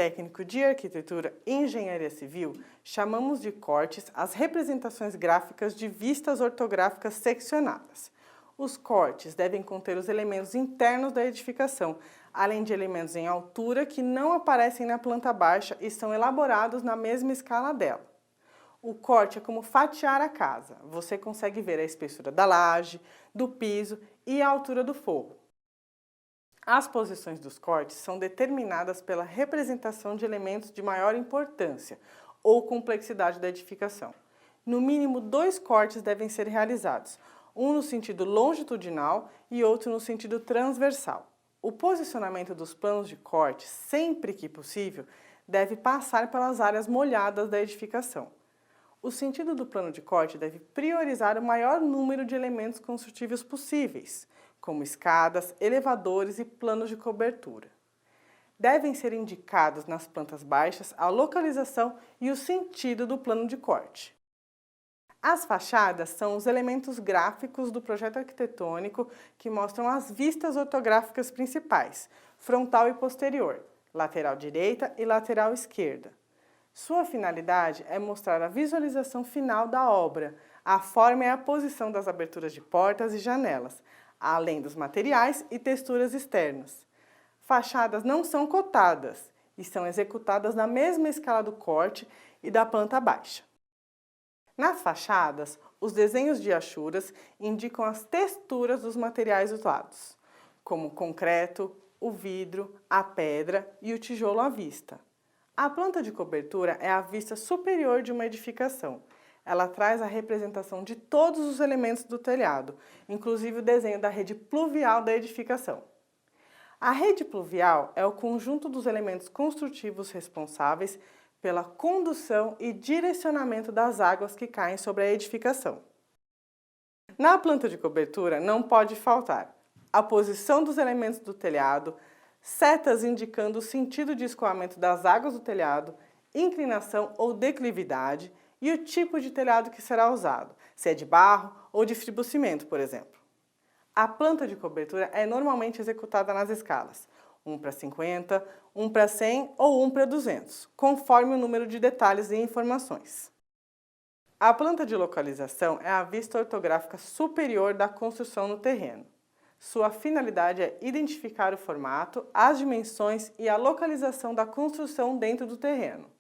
técnico de arquitetura e engenharia civil, chamamos de cortes as representações gráficas de vistas ortográficas seccionadas. Os cortes devem conter os elementos internos da edificação, além de elementos em altura que não aparecem na planta baixa e são elaborados na mesma escala dela. O corte é como fatiar a casa. Você consegue ver a espessura da laje, do piso e a altura do forro. As posições dos cortes são determinadas pela representação de elementos de maior importância ou complexidade da edificação. No mínimo, 2 cortes devem ser realizados, um no sentido longitudinal e outro no sentido transversal. O posicionamento dos planos de corte, sempre que possível, deve passar pelas áreas molhadas da edificação. O sentido do plano de corte deve priorizar o maior número de elementos construtivos possíveis, como escadas, elevadores e planos de cobertura. Devem ser indicados nas plantas baixas a localização e o sentido do plano de corte. As fachadas são os elementos gráficos do projeto arquitetônico que mostram as vistas ortográficas principais, frontal e posterior, lateral direita e lateral esquerda. Sua finalidade é mostrar a visualização final da obra, a forma e a posição das aberturas de portas e janelas, além dos materiais e texturas externas. Fachadas não são cotadas e são executadas na mesma escala do corte e da planta baixa. Nas fachadas, os desenhos de achuras indicam as texturas dos materiais usados, como o concreto, o vidro, a pedra e o tijolo à vista. A planta de cobertura é a vista superior de uma edificação. Ela traz a representação de todos os elementos do telhado, inclusive o desenho da rede pluvial da edificação. A rede pluvial é o conjunto dos elementos construtivos responsáveis pela condução e direcionamento das águas que caem sobre a edificação. Na planta de cobertura não pode faltar a posição dos elementos do telhado, setas indicando o sentido de escoamento das águas do telhado, inclinação ou declividade, e o tipo de telhado que será usado, se é de barro ou de fibrocimento, por exemplo. A planta de cobertura é normalmente executada nas escalas 1:50, 1:100 ou 1:200, conforme o número de detalhes e informações. A planta de localização é a vista ortográfica superior da construção no terreno. Sua finalidade é identificar o formato, as dimensões e a localização da construção dentro do terreno.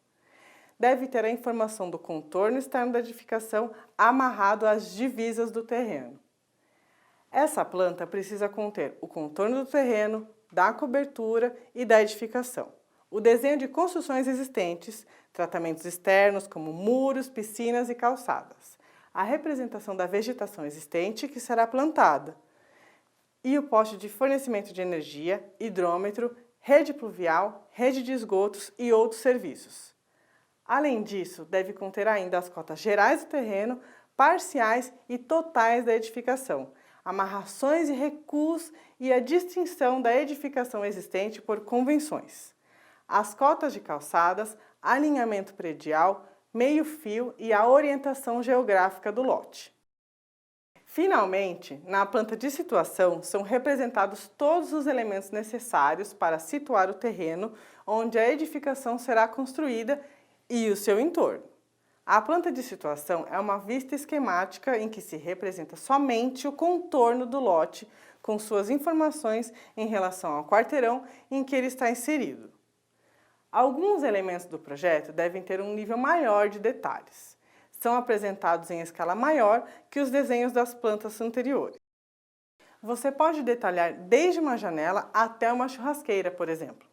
Deve ter a informação do contorno externo da edificação amarrado às divisas do terreno. Essa planta precisa conter o contorno do terreno, da cobertura e da edificação, o desenho de construções existentes, tratamentos externos como muros, piscinas e calçadas, a representação da vegetação existente que será plantada, e o poste de fornecimento de energia, hidrômetro, rede pluvial, rede de esgotos e outros serviços. Além disso, deve conter ainda as cotas gerais do terreno, parciais e totais da edificação, amarrações e recuos e a distinção da edificação existente por convenções, as cotas de calçadas, alinhamento predial, meio-fio e a orientação geográfica do lote. Finalmente, na planta de situação são representados todos os elementos necessários para situar o terreno onde a edificação será construída e o seu entorno. A planta de situação é uma vista esquemática em que se representa somente o contorno do lote com suas informações em relação ao quarteirão em que ele está inserido. Alguns elementos do projeto devem ter um nível maior de detalhes. São apresentados em escala maior que os desenhos das plantas anteriores. Você pode detalhar desde uma janela até uma churrasqueira, por exemplo.